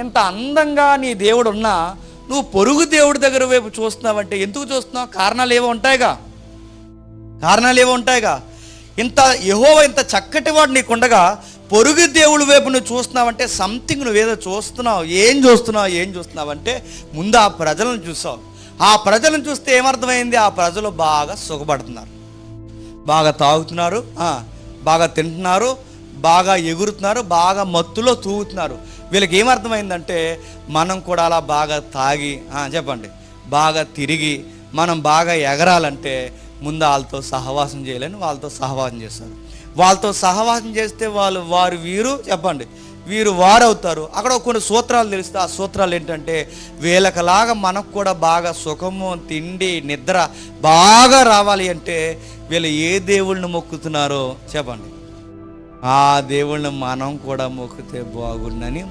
ఇంత అందంగా నీ దేవుడు ఉన్నా నువ్వు పొరుగు దేవుడి దగ్గర వైపు చూస్తున్నావంటే ఎందుకు చూస్తున్నావు? కారణాలు ఏవో ఉంటాయిగా. ఇంత యెహోవా ఇంత చక్కటి వాడు నీకుండగా పొరుగు దేవుడి వైపు నువ్వు చూస్తున్నావంటే సంథింగ్ నువ్వేదో చూస్తున్నావు. ఏం చూస్తున్నావు అంటే ముందు ఆ ప్రజలను చూసావు. ఆ ప్రజలను చూస్తే ఏమర్థమైంది? ఆ ప్రజలు బాగా సుఖపడుతున్నారు, బాగా తాగుతున్నారు, బాగా తింటున్నారు, బాగా ఎగురుతున్నారు, బాగా మత్తులో తూగుతున్నారు. వీళ్ళకి ఏమర్థమైందంటే మనం కూడా అలా బాగా తాగి చెప్పండి బాగా తిరిగి మనం బాగా ఎగరాలంటే ముందు వాళ్ళతో సహవాసం చేయాలని వాళ్ళతో సహవాసం చేస్తారు. వాళ్ళతో సహవాసం చేస్తే వీరు వారు అవుతారు. అక్కడ కొన్ని సూత్రాలు తెలిస్తే ఆ సూత్రాలు ఏంటంటే వీళ్ళకలాగా మనకు కూడా బాగా సుఖము, తిండి, నిద్ర బాగా రావాలి అంటే వీళ్ళు ఏ దేవుళ్ళని మొక్కుతున్నారో చెప్పండి, ఆ దేవుళ్ళని మనం కూడా మొక్కితే బాగుండని